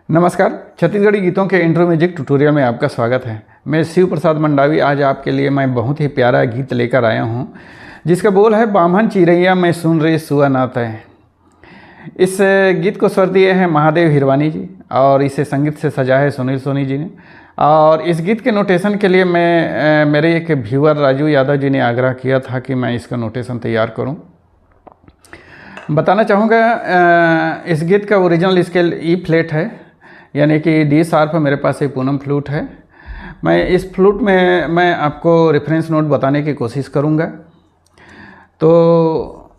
नमस्कार। छत्तीसगढ़ी गीतों के इंट्रो म्यूजिक ट्यूटोरियल में आपका स्वागत है। मैं शिव प्रसाद मंडावी। आज आपके लिए मैं बहुत ही प्यारा गीत लेकर आया हूँ जिसका बोल है बामन चिरैया मैं सुन रही सुआ नात है। इस गीत को स्वर दिए हैं महादेव हिरवानी जी और इसे संगीत से सजा है सुनील सोनी जी ने। और इस गीत के नोटेशन के लिए मेरे एक व्यूअर राजू यादव जी ने आग्रह किया था कि मैं इसका नोटेशन तैयार करूँ। बताना चाहूँगा इस गीत का ओरिजिनल स्केल ई फ्लैट है, यानी कि डी शार्प मेरे पास एक पूनम फ्लूट है। मैं इस फ्लूट में मैं आपको रेफरेंस नोट बताने की कोशिश करूँगा। तो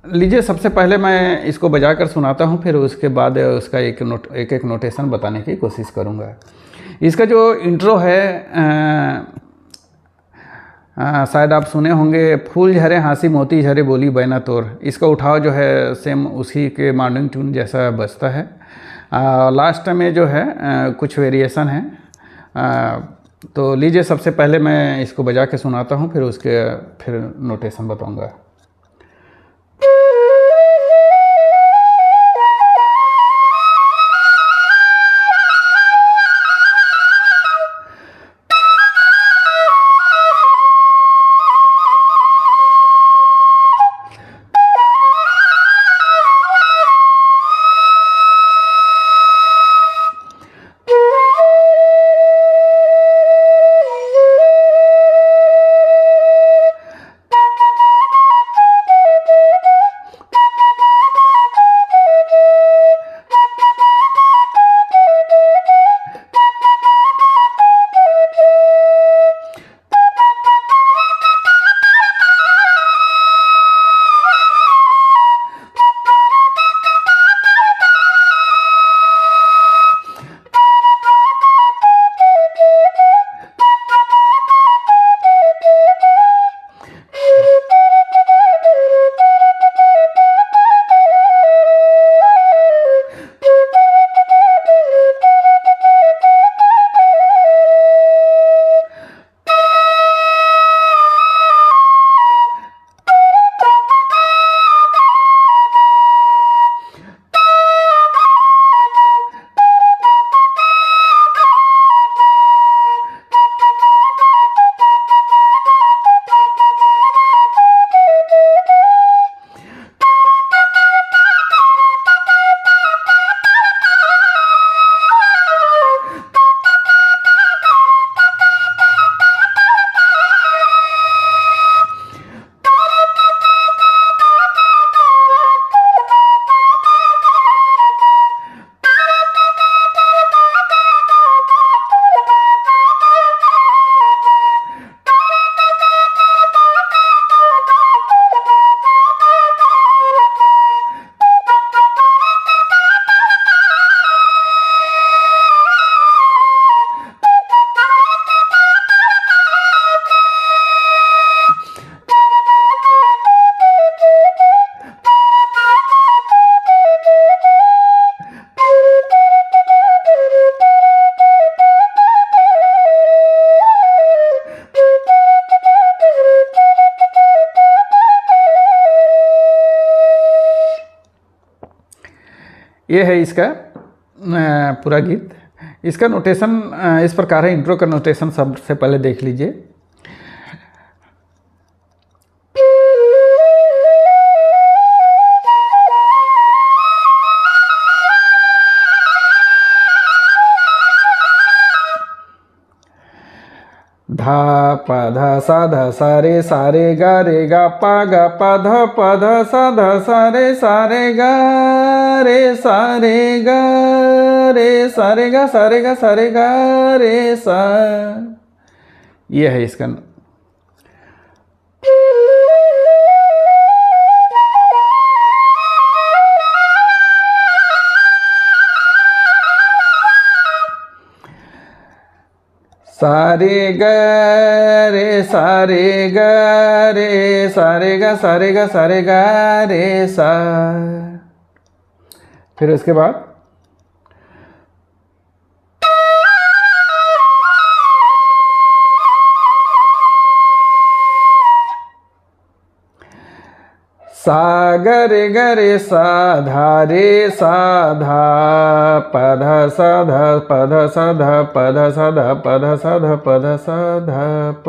लीजिए, सबसे पहले मैं इसको बजा कर सुनाता हूँ, फिर उसके बाद उसका एक नोटेशन बताने की कोशिश करूँगा। इसका जो इंट्रो है शायद आप सुने होंगे, फूल झरे हाँसी मोती झरे बोली बैना तोर। इसका उठाव जो है सेम उसी के मॉर्निंग ट्यून जैसा बजता है। लास्ट में जो है कुछ वेरिएशन है। तो लीजिए, सबसे पहले मैं इसको बजा के सुनाता हूँ, फिर नोटेशन बताऊँगा। ये है इसका पूरा गीत। इसका नोटेशन इस प्रकार है। इंट्रो का नोटेशन सबसे पहले देख लीजिए। धा प ध सा ध सा रे गा पा ध प ध सा रे गा रे सा। ये है इसका। सारे ग रे सा। फिर उसके बाद सा ग रे सा धा रे सा धा प ध सा ध प ध सा ध प ध सा ध प ध सा ध प ध सा ध प।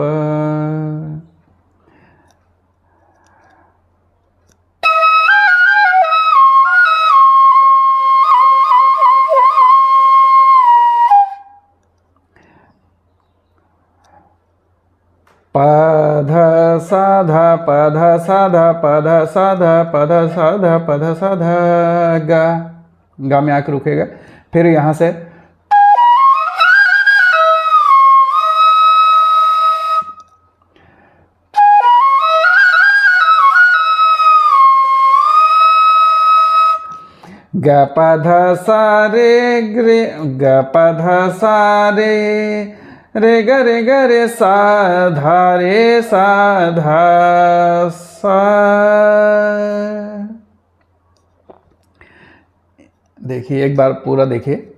प ध सा ध प ध सा ध प ध सा ध प ध सा ध प ध सा ध ग। ग में आकर रुकेगा। फिर यहाँ से ग प ध सा रे ग ग प ध सा रे ग रे सा धा रे सा धा सा। देखिए एक बार पूरा देखिए।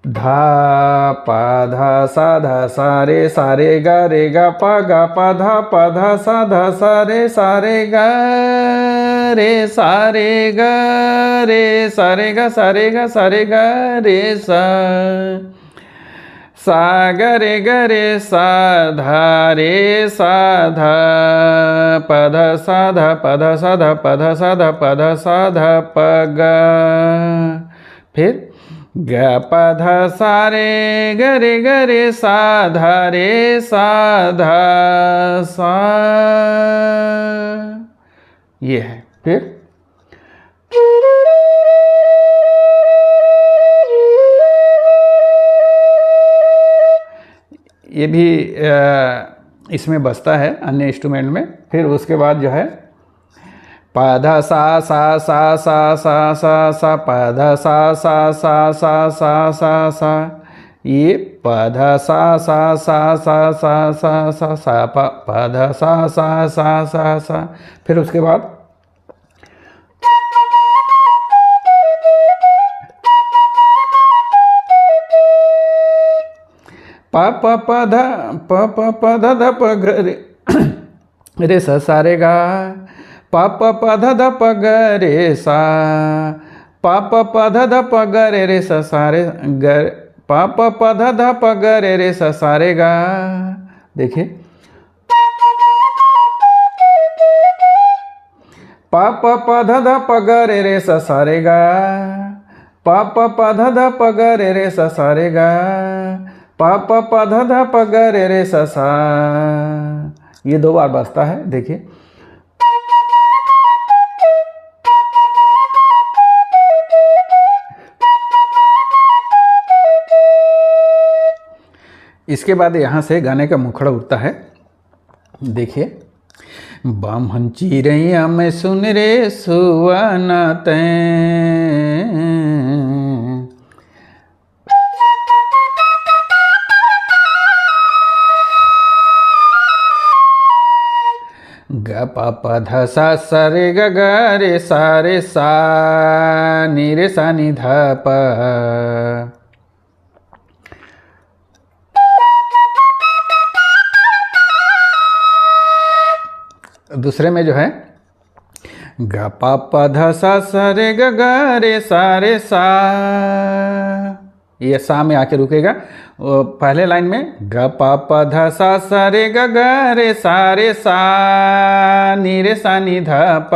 धा प धा सा रे ग प धा सा रे ग रे सा रे ग रे सा ग रे सा धा रे सा धा प ध सा ध प ध सा ध प ध सा ध प ध सा ध प ग। फिर ग प ध सा रे ग रे सा धा रे सा धा सा। ये है। फिर ये भी इसमें बजता है अन्य इंस्ट्रूमेंट में। फिर उसके बाद जो है प ध सा प ध सा। ये प ध सा प ध सा। फिर उसके बाद प ध ध प ग रे सा रे गा प ध ध प ग रे सा प ध ध प ग रे सा रे ग प ध ध प ग रे सा रे गा। देखिए प ध ध प ग रे सा रे गा प ध ध प ग रे सा रे गा प ध ध प ग रे सा। ये दो बार बजता है। देखिए इसके बाद यहाँ से गाने का मुखड़ा उठता है। देखिए बामन चिरैया में सुन रे सुवना तैं ग प ध सा रे ग रे सा नी रे सा नी ध प। दूसरे में जो है ग प ध सा रे ग रे सा। ये सा में आके रुकेगा। पहले लाइन में ग प ध सा रे ग रे सा नी रे सा नी ध प।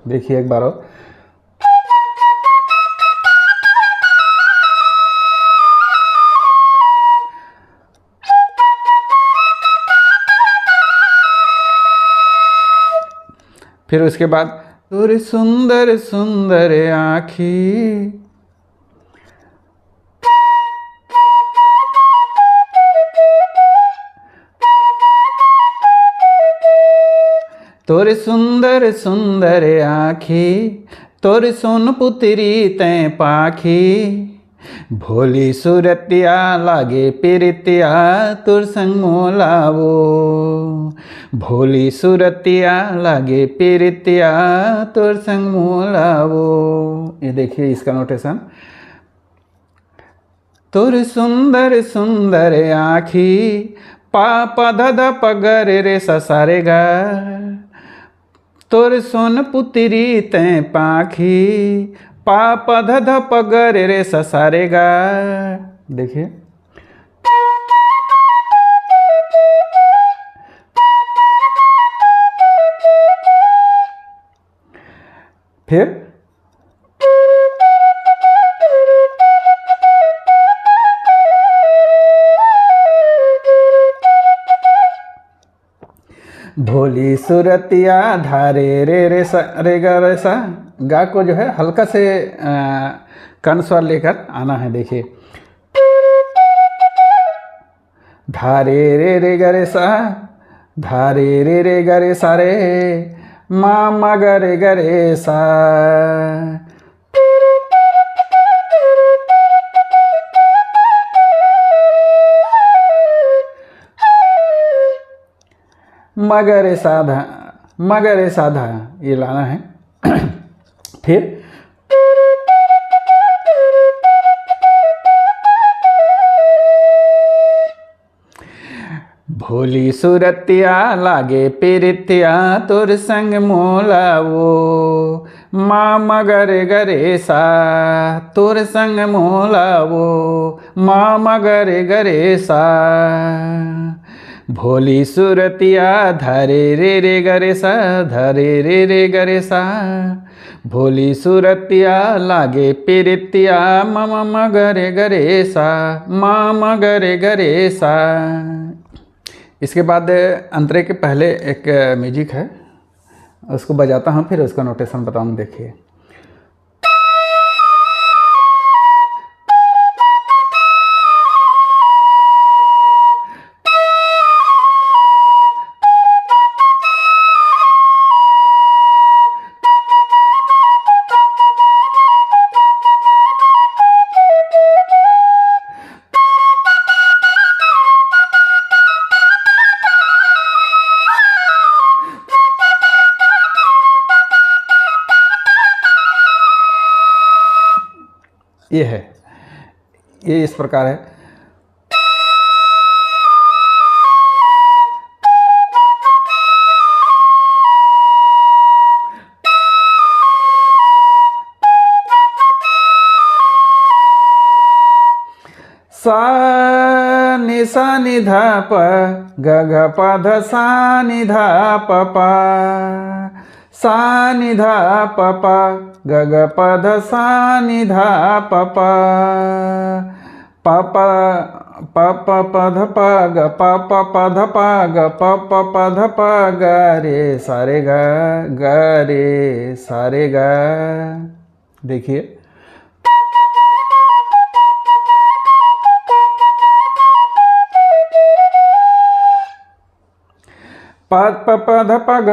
देखिए एक बार और फिर उसके बाद तोरे सुंदर सुंदर आँखी तोरे सुंदर सुंदर आँखी तोर सुन पुत्री तैं पाखी, भोली सूरतिया लागे पिरितिया तुर संग मोलावो। भोली सूरतिया लागे पिरितिया तुर संग मोलावो। ये देखिए इसका नोटेशन। तुर सुंदर सुंदर आँखी, पा प ध ध प ग रे रे सा सा रे गा। तुर सुन पुत्री तैं पाखी, पा प ध ध प ग रे रे सा सा रे गा। देखिए फिर भोली सूरतिया धारे रे रे सा रे गा रे सा। गा को जो है हल्का से कर्ण स्वर लेकर आना है। देखिए धारे रे रे गा रे सा, धारे रे रे गा रे सा रे, मा मा गा रे सा। मगरे साधा, मगरे साधा ये लाना है। फिर भोली सूरतिया लागे पिरितिया तुर संग मोलावो। माँ मगरे गरे सा तुर संग मोलावो। माँ मगरे गरे सा। भोली सूरतिया धरे रे रे गरे सा, धरे रे रे गरे सा। भोली सूरतिया लागे पिरितिया मम मगरे गरे सा, माम गरे गरे सा। इसके बाद अंतरे के पहले एक म्यूजिक है, उसको बजाता हूँ फिर उसका नोटेशन बताऊँ। देखिए ये है, ये इस प्रकार है। सा नि धा प ग ग प ध सा नि धा प पा। सा नि धा प पा ग ग प ध सा नि धा प पा। प प प प प ध प ग प प प ध प ग प प प ध प ग रे सा रे ग, ग रे सा रे ग। देखिए प प प ध प ग,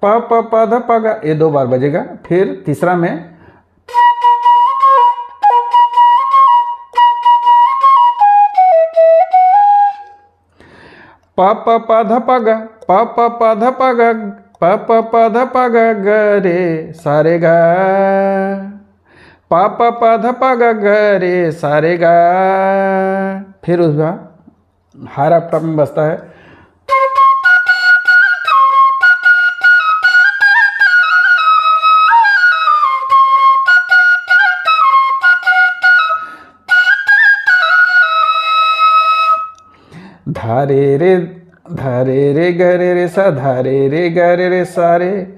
प प प ध प ग, ये 2 बार बजेगा। फिर तीसरा में प प प ध प ग, प प प ध प ग, प प प ध प ग, ग रे सा रे ग। प प प ध प ग, ग रे सा रे ग। फिर उसका हार अपटा में बजता है। धारे रे गरे रे सा, धारे रे गरे रे सा रे,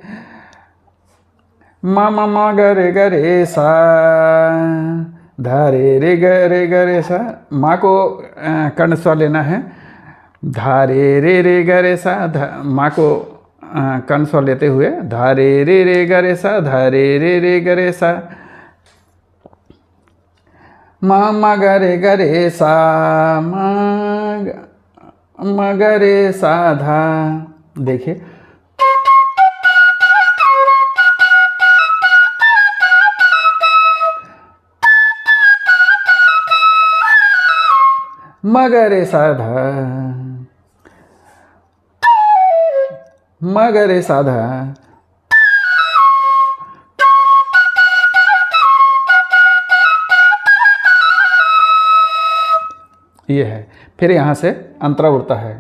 मा मा मा गरे गरे सा। धारे रे गरे सा, माँ को कर्ण स्वर लेना है। धारे रे गरे सा, माँ को कर्ण स्वर लेते हुए धारे रे गरे सा, धारे रे गरे सा। मा मा गरे सा, मगरे साधा। देखिए मगरे साधा, मगरे साधा, ये है। फिर यहाँ से अंतरा उड़ता है।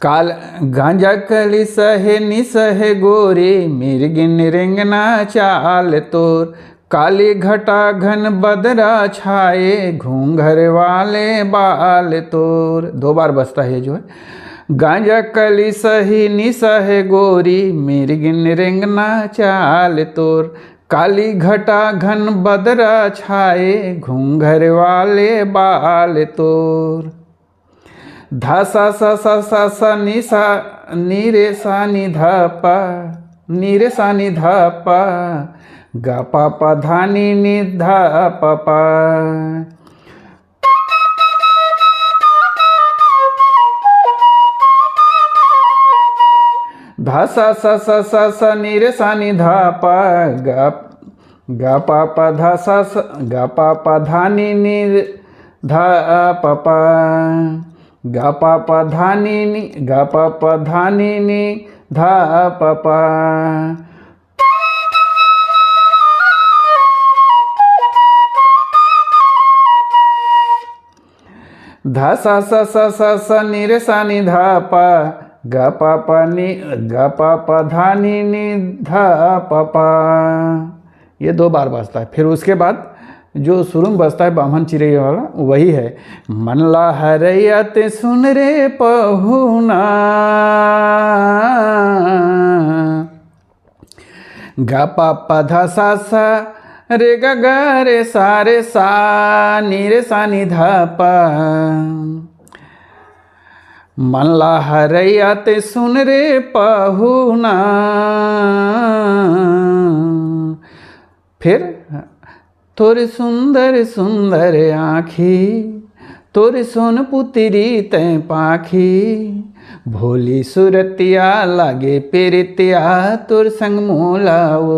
काल गांजा कली सहे निसहे गोरी, मिर्गिन रेंगना चाल तोर, काली घटा घन बदरा छाए, घूंघर वाले बाल तोर। 2 बार बजता है जो है। गांजा कली सही निसहे गोरी, मिर्गिन रेंगना चाल तोर, काली घटा घन बदरा छाए, घूंघर वाले बाल तोर। धा सा सा सा सा सा नि सा नी रे सा नि धा पा, नी रे सा नि धा पा, गा पा पा धा नी नि धा पा पा। धा सा सा सा सा सा नी रे सा नि धा पा, गा पा पा धा सा गा पा पा धा नी नि धा पा पा, गा पा पा धा नी नी, गा पा पा धा नी नी धा पा पा। धा सा सा सा सा सा नी रे सा नी धा पा, गा पा पा नी, गा पा पा धा नी नी धा पा पा। ये 2 बार बजता है। फिर उसके बाद जो शुरू में बजता है बामन चिरैया वाला, वही है। मन ला हरैया ते सुन रे पहुना, गा पा पा धा सा सा रे गा गा रे सा रे सा नी रे सा नी धा पा। मन ला हरैया ते सुन रे पहुना। फिर तोर सुंदर सुंदर आँखी, तोर सोन पुतरी तै पाखी, भोली सुरतिया लागे पेरितिया, तोर संग मोलाओ।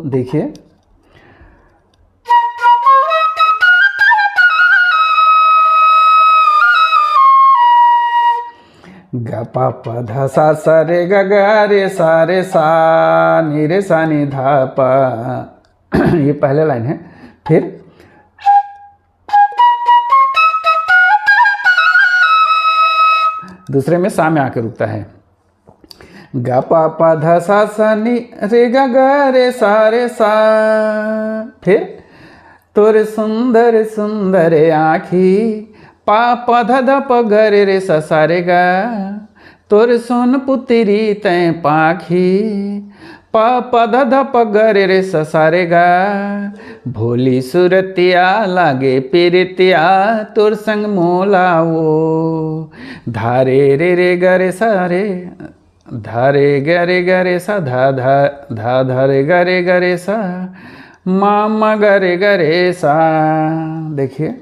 देखिए, गा पा पा धा सा सा रे गा गा रे सा नी रे सा नी धा पा। ये पहले लाइन है। फिर दूसरे में सा में आके रुकता है। गा पा पा धा सा सा नी रे गा गा रे सा। फिर तोर सुंदर सुंदर आँखी, पा पा धा धा प ग रे रे सा सा रे गा, तोर सोन पुतरी तै पाखी, पा पा धा धा प ग रे रे सा सा रे गा, भोली सुरतिया लागे पेरितिया, तोर संग मोलाओ। धारे रे रे ग रे सा रे, धारे ग रे सा, धा धा धा धा रे ग रे सा, मा मा ग रे सा। देखिए,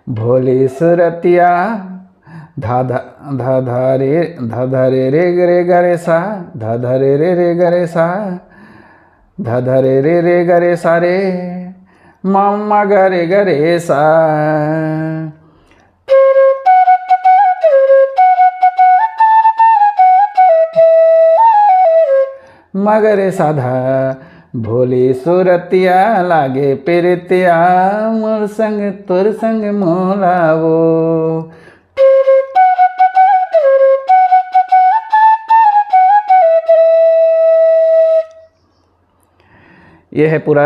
भोली सुरतिया, धा धा धा धा रे रे ग रे सा, धा धा रे ग रे सा, धा धा रे ग रे सा रे, मा मा ग रे सा। मगरे साधा, भोली सुरतिया लागे पेरितिया, मोर संग तोर संग मोलावो। यह है पूरा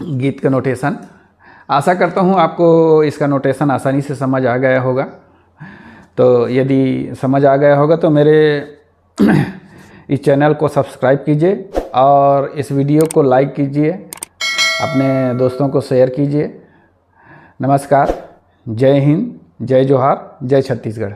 गीत का नोटेशन। आशा करता हूँ आपको इसका नोटेशन आसानी से समझ आ गया होगा। तो यदि समझ आ गया होगा तो मेरे इस चैनल को सब्सक्राइब कीजिए और इस वीडियो को लाइक कीजिए, अपने दोस्तों को शेयर कीजिए। नमस्कार, जय हिंद, जय जोहार, जय छत्तीसगढ़।